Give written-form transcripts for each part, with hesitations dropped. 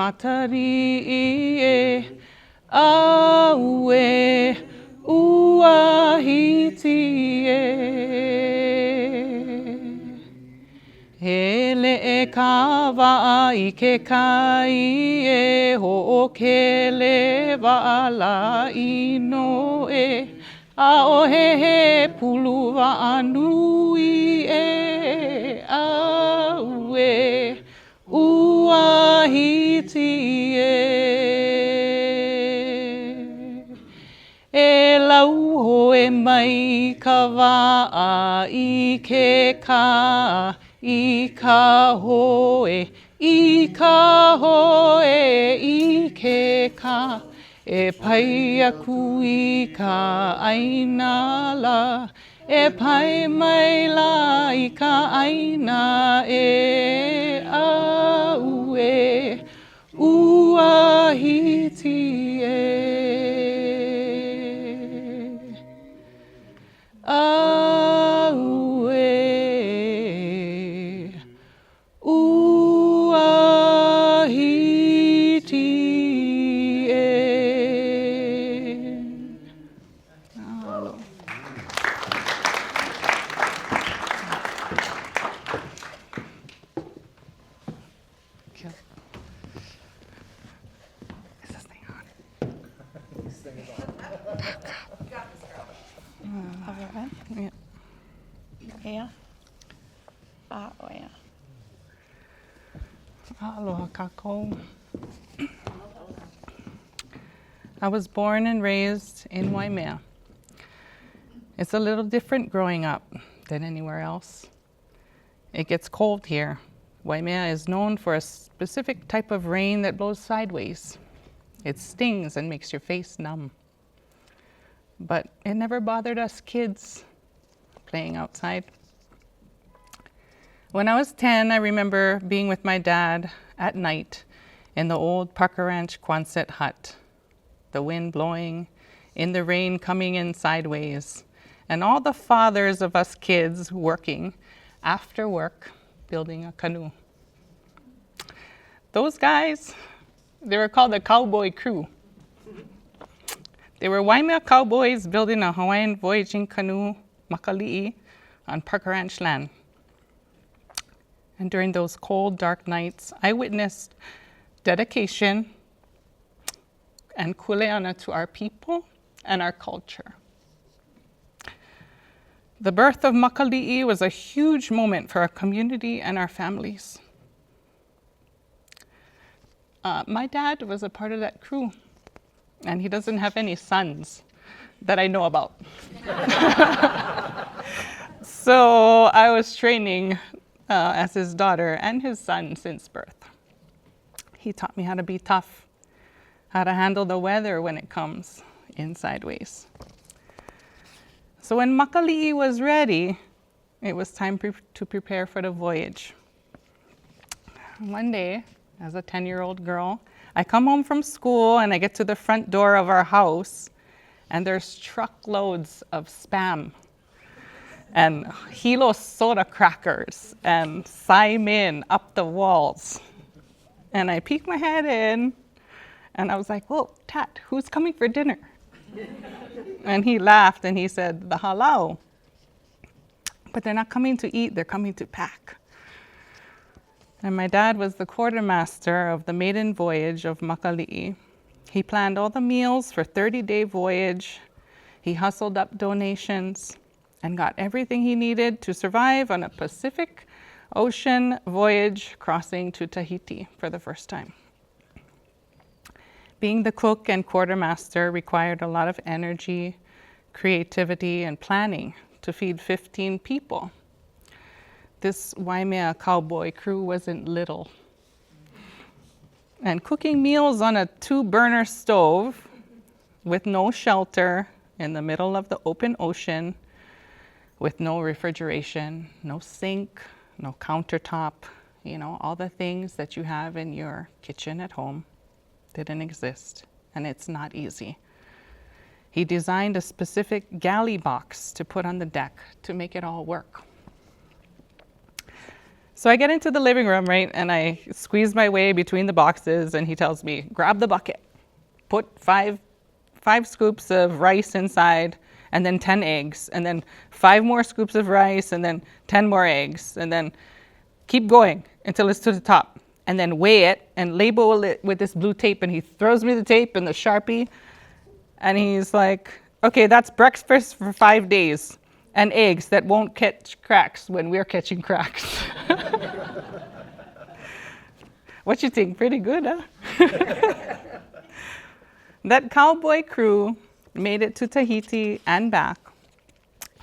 matari e aue uahiti e. Hele e kawa I ke kai e ho'okele wa'ala ino e a o he pulu wa'anui e aue uahiti e lau hoe mai ka wa'a I ke ka I ka hoe I ke ka e pai aku I ka ainala e pai mai la I ka aina e aue uahiti aue uahiti Alo. Is this thing on? This thing is on. You got this, girl. Yeah. Yeah. Oh, yeah. Aloha kākou. I was born and raised in Waimea. It's a little different growing up than anywhere else. It gets cold here. Waimea is known for a specific type of rain that blows sideways. It stings and makes your face numb. But it never bothered us kids playing outside. When I was 10, I remember being with my dad at night in the old Parker Ranch Quonset hut, the wind blowing, in the rain coming in sideways, and all the fathers of us kids working after work, building a canoe. Those guys, they were called the cowboy crew. They were Waimea cowboys building a Hawaiian voyaging canoe, makali'i, on Parker Ranch land. And during those cold, dark nights, I witnessed dedication and kuleana to our people and our culture. The birth of makali'i was a huge moment for our community and our families. My dad was a part of that crew, and he doesn't have any sons that I know about. So I was training as his daughter and his son since birth. He taught me how to be tough, how to handle the weather when it comes in sideways. So when makali'i was ready, it was time to prepare for the voyage. One day, as a 10-year-old girl, I come home from school and I get to the front door of our house, and there's truckloads of Spam and Hilo soda crackers and Saimin up the walls. And I peeked my head in and I was like, "Whoa, Tat, who's coming for dinner?" And he laughed and he said, "The halau." But they're not coming to eat, they're coming to pack. And my dad was the quartermaster of the maiden voyage of makali'i. He planned all the meals for 30-day voyage. He hustled up donations and got everything he needed to survive on a Pacific Ocean voyage crossing to Tahiti for the first time. Being the cook and quartermaster required a lot of energy, creativity, and planning to feed 15 people. This Waimea cowboy crew wasn't little. And cooking meals on a 2-burner stove with no shelter in the middle of the open ocean, with no refrigeration, no sink, no countertop, all the things that you have in your kitchen at home didn't exist, and it's not easy. He designed a specific galley box to put on the deck to make it all work. So I get into the living room, right, and I squeeze my way between the boxes, and he tells me, grab the bucket, put five scoops of rice inside, and then 10 eggs, and then 5 more scoops of rice, and then 10 more eggs, and then keep going until it's to the top, and then weigh it and label it with this blue tape. And he throws me the tape and the Sharpie, and he's like, okay, that's breakfast for 5 days, and eggs that won't catch cracks when we're catching cracks. What you think? Pretty good, huh? That cowboy crew made it to Tahiti and back.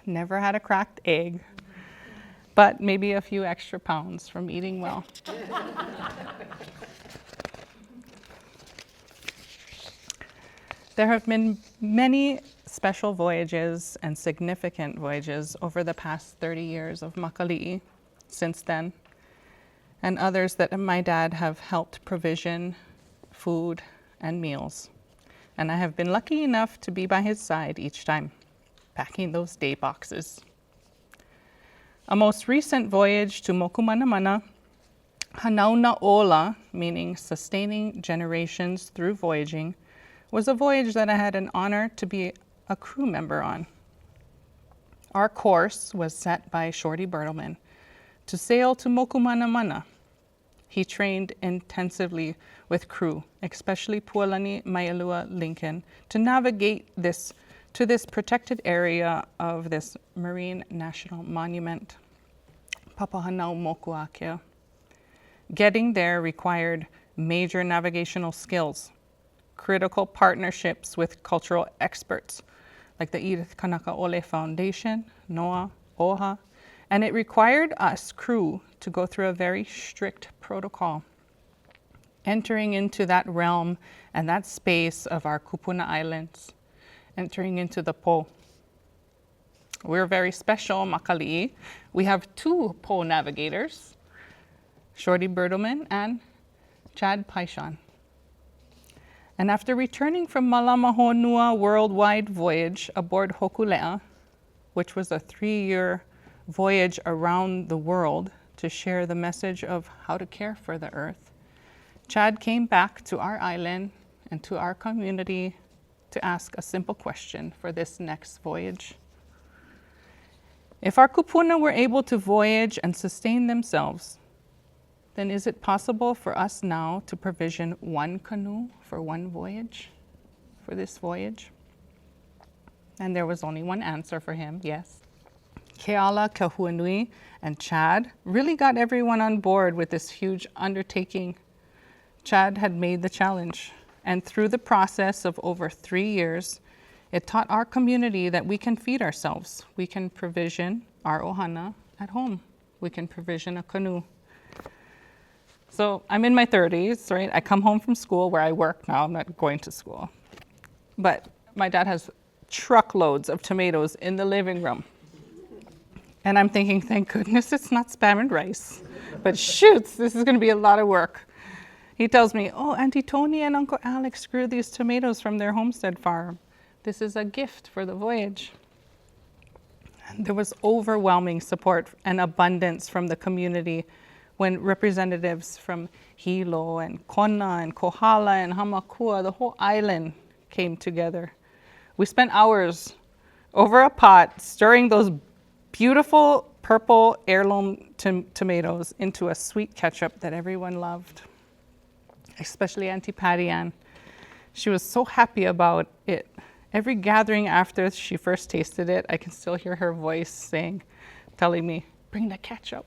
Never had a cracked egg, but maybe a few extra pounds from eating well. There have been many special voyages and significant voyages over the past 30 years of Makali'i since then, and others that my dad have helped provision food and meals. And I have been lucky enough to be by his side each time, packing those day boxes. A most recent voyage to Mokumanamana, Hanauna Ola, meaning sustaining generations through voyaging, was a voyage that I had an honor to be a crew member on. Our course was set by Shorty Bertelman to sail to Mokumanamana. He trained intensively with crew, especially Pualani Maialua Lincoln, to navigate to this protected area of this marine national monument, Papahanau Mokuakea. Getting there required major navigational skills, critical partnerships with cultural experts like the Edith Kanaka Ole Foundation, NOAA, OHA, and it required us crew to go through a very strict protocol, entering into that realm and that space of our Kupuna Islands, entering into the Po. We're very special, Makali'i. We have 2 Po navigators, Shorty Bertelman and Chad Paishan. And after returning from Malamahonua worldwide voyage aboard Hokulea, which was a 3-year voyage around the world to share the message of how to care for the earth, Chad came back to our island and to our community to ask a simple question for this next voyage. If our kupuna were able to voyage and sustain themselves, then is it possible for us now to provision 1 canoe for 1 voyage, for this voyage? And there was only one answer for him, yes. Keala, Kahuanui, and Chad really got everyone on board with this huge undertaking. Chad had made the challenge, and through the process of over 3 years, it taught our community that we can feed ourselves. We can provision our ohana at home. We can provision a canoe. So I'm in my 30s, right? I come home from school where I work now. I'm not going to school. But my dad has truckloads of tomatoes in the living room. And I'm thinking, thank goodness it's not Spam and rice. But shoots, this is going to be a lot of work. He tells me, oh, Auntie Tony and Uncle Alex grew these tomatoes from their homestead farm. This is a gift for the voyage. And there was overwhelming support and abundance from the community when representatives from Hilo and Kona and Kohala and Hamakua, the whole island, came together. We spent hours over a pot stirring those beautiful purple heirloom tomatoes into a sweet ketchup that everyone loved, especially Auntie Patty Ann. She was so happy about it. Every gathering after she first tasted it, I can still hear her voice telling me, bring the ketchup.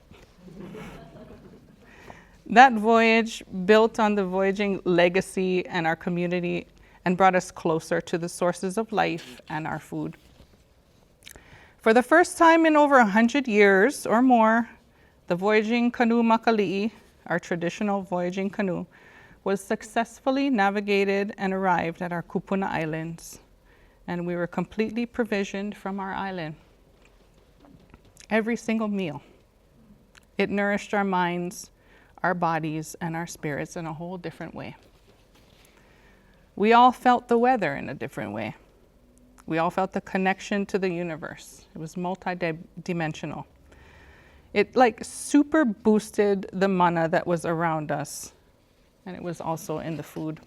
That voyage built on the voyaging legacy and our community and brought us closer to the sources of life and our food. For the first time in over 100 years or more, the voyaging canoe Makali'i, our traditional voyaging canoe, was successfully navigated and arrived at our Kupuna Islands, and we were completely provisioned from our island. Every single meal. It nourished our minds, our bodies, and our spirits in a whole different way. We all felt the weather in a different way. We all felt the connection to the universe. It was multidimensional. It like super boosted the mana that was around us, and it was also in the food.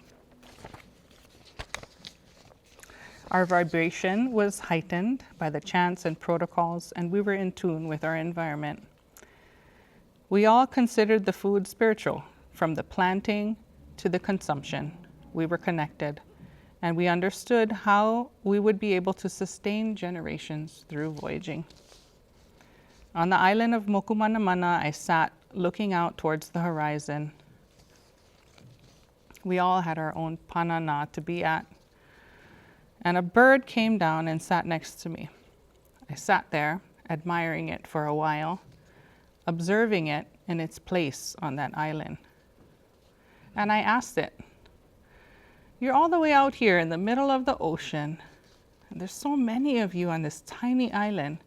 Our vibration was heightened by the chants and protocols, and we were in tune with our environment. We all considered the food spiritual, from the planting to the consumption. We were connected, and we understood how we would be able to sustain generations through voyaging. On the island of Mokumanamana, I sat looking out towards the horizon. We all had our own panana to be at, and a bird came down and sat next to me. I sat there, admiring it for a while, observing it in its place on that island. And I asked it, "You're all the way out here in the middle of the ocean, and there's so many of you on this tiny island.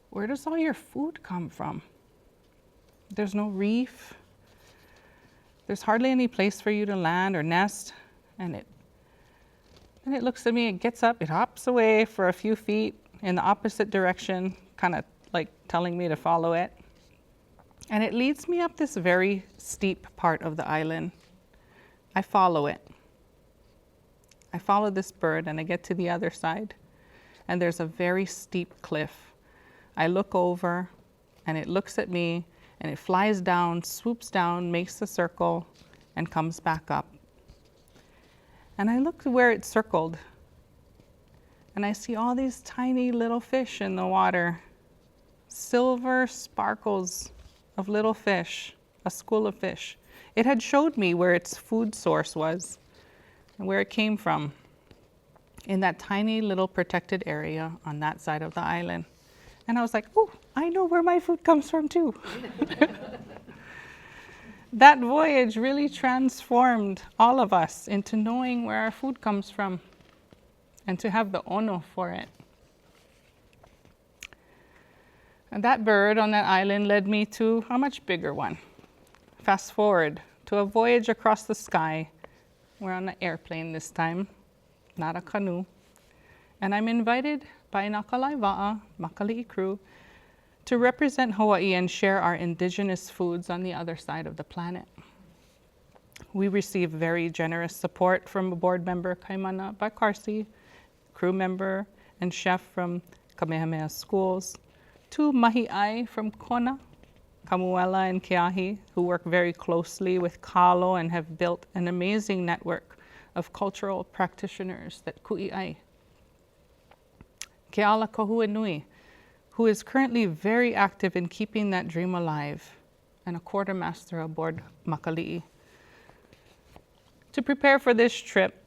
Where does all your food come from? There's no reef. There's hardly any place for you to land or nest." And it looks at me, it gets up, it hops away for a few feet in the opposite direction, kind of like telling me to follow it. And it leads me up this very steep part of the island. I follow it. I follow this bird and I get to the other side, and there's a very steep cliff. I look over and it looks at me and it flies down, swoops down, makes a circle, and comes back up. And I look to where it circled, and I see all these tiny little fish in the water, silver sparkles of little fish, a school of fish. It had showed me where its food source was and where it came from, in that tiny little protected area on that side of the island. And I was like, oh, I know where my food comes from too. That voyage really transformed all of us into knowing where our food comes from and to have the ono for it. And that bird on that island led me to a much bigger one. Fast forward to a voyage across the sky. We're on an airplane this time, not a canoe. And I'm invited by Nakalaiwa'a, Makali'i crew, to represent Hawaii and share our indigenous foods on the other side of the planet. We receive very generous support from a board member, Kaimana Bakarsi, crew member and chef from Kamehameha Schools, two mahi'ai from Kona, Kamuela and Keahi, who work very closely with Kalo and have built an amazing network of cultural practitioners that ku'i'ai. Keala Kohuenui, who is currently very active in keeping that dream alive, and a quartermaster aboard Makali'i. To prepare for this trip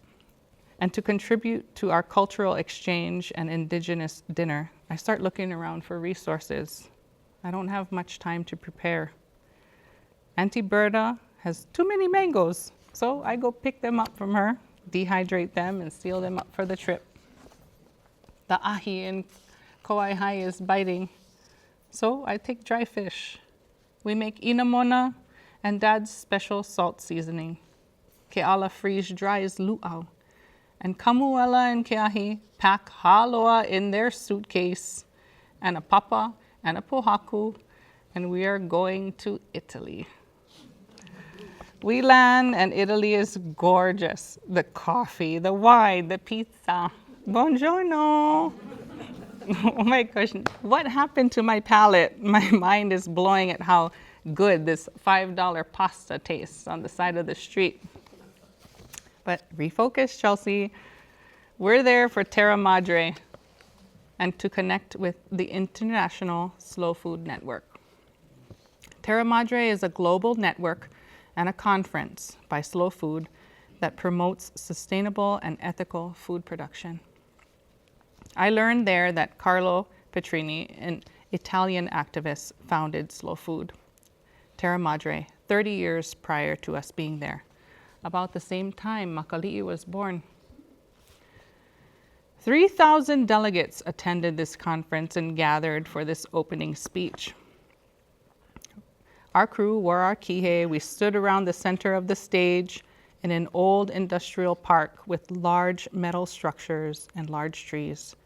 and to contribute to our cultural exchange and indigenous dinner, I start looking around for resources. I don't have much time to prepare. Auntie Berta has too many mangoes, so I go pick them up from her, dehydrate them, and seal them up for the trip. The ahi in Kauai is biting, so I take dry fish. We make inamona and Dad's special salt seasoning. Keala freeze dries luau, and Kamuela and Keahi pack haloa in their suitcase, and a papa and a pohaku, and we are going to Italy. We land, and Italy is gorgeous. The coffee, the wine, the pizza. Buongiorno. Oh my gosh, what happened to my palate? My mind is blowing at how good this $5 pasta tastes on the side of the street. But refocus, Chelsey. We're there for Terra Madre and to connect with the International Slow Food Network. Terra Madre is a global network and a conference by Slow Food that promotes sustainable and ethical food production. I learned there that Carlo Petrini, an Italian activist, founded Slow Food, Terra Madre, 30 years prior to us being there. About the same time Makali'i was born. 3,000 delegates attended this conference and gathered for this opening speech. Our crew wore our kihei. We stood around the center of the stage in an old industrial park with large metal structures and large trees.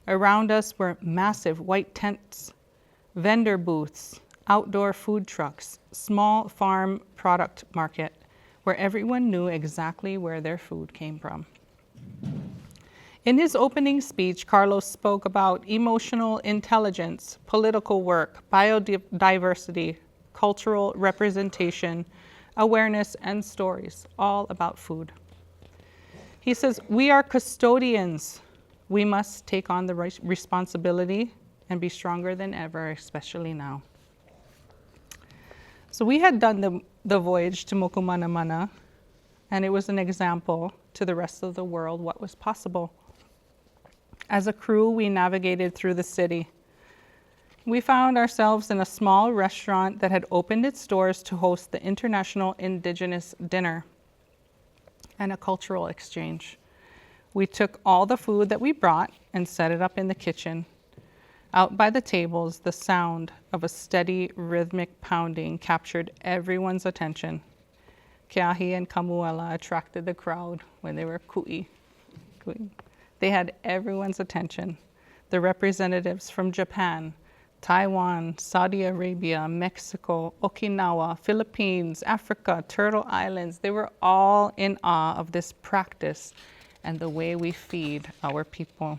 Around us were massive white tents, vendor booths, outdoor food trucks, small farm product market, where everyone knew exactly where their food came from. In his opening speech, Carlos spoke about emotional intelligence, political work, biodiversity, cultural representation, awareness, and stories, all about food. He says, we are custodians. We must take on the responsibility and be stronger than ever, especially now. So we had done the voyage to Mokumanamana, and it was an example to the rest of the world what was possible. As a crew, we navigated through the city. We found ourselves in a small restaurant that had opened its doors to host the International Indigenous Dinner and a cultural exchange. We took all the food that we brought and set it up in the kitchen. Out by the tables, the sound of a steady, rhythmic pounding captured everyone's attention. Keahi and Kamuela attracted the crowd when they were kui. They had everyone's attention. The representatives from Japan, Taiwan, Saudi Arabia, Mexico, Okinawa, Philippines, Africa, Turtle Islands, they were all in awe of this practice and the way we feed our people.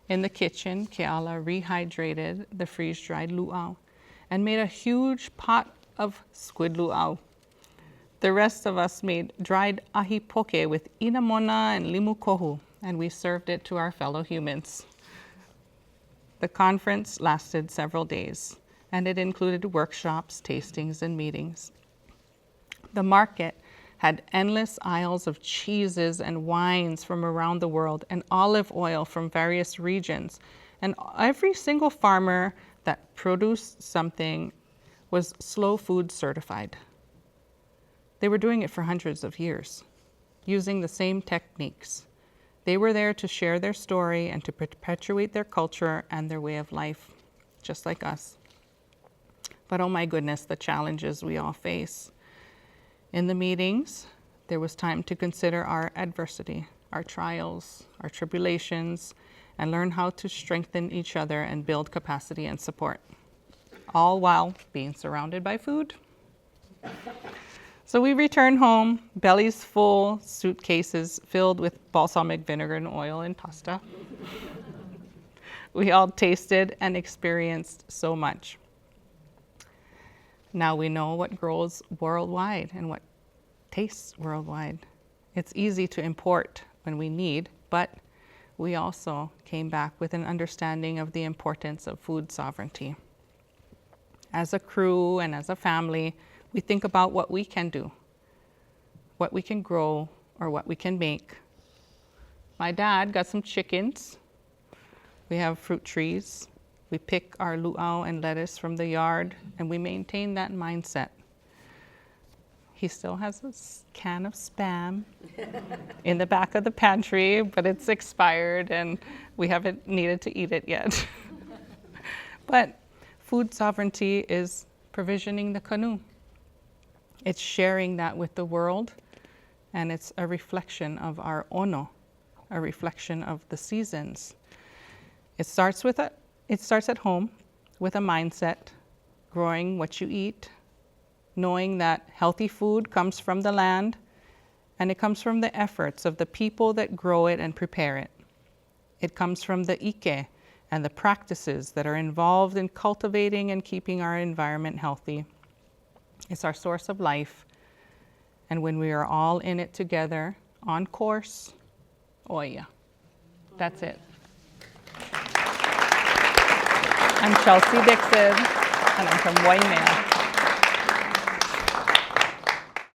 In the kitchen, Keala rehydrated the freeze-dried luau and made a huge pot of squid luau. The rest of us made dried ahi poke with inamona and limu kohu, and we served it to our fellow humans. The conference lasted several days, and it included workshops, tastings, and meetings. The market had endless aisles of cheeses and wines from around the world and olive oil from various regions. And every single farmer that produced something was slow food certified. They were doing it for hundreds of years, using the same techniques. They were there to share their story and to perpetuate their culture and their way of life, just like us. But oh my goodness, the challenges we all face. In the meetings, there was time to consider our adversity, our trials, our tribulations, and learn how to strengthen each other and build capacity and support, all while being surrounded by food. So we returned home, bellies full, suitcases filled with balsamic vinegar and oil and pasta. We all tasted and experienced so much. Now we know what grows worldwide and what tastes worldwide. It's easy to import when we need, but we also came back with an understanding of the importance of food sovereignty. As a crew and as a family, we think about what we can do, what we can grow, or what we can make. My dad got some chickens. We have fruit trees. We pick our luau and lettuce from the yard, and we maintain that mindset. He still has a can of Spam in the back of the pantry, but it's expired, and we haven't needed to eat it yet. But food sovereignty is provisioning the canoe. It's sharing that with the world, and it's a reflection of our ono, a reflection of the seasons. It starts at home with a mindset, growing what you eat, knowing that healthy food comes from the land, and it comes from the efforts of the people that grow it and prepare it. It comes from the ike and the practices that are involved in cultivating and keeping our environment healthy. It's our source of life, and when we are all in it together, on course, oya. That's it. I'm Chelsey Dickson, and I'm from Hawai'i.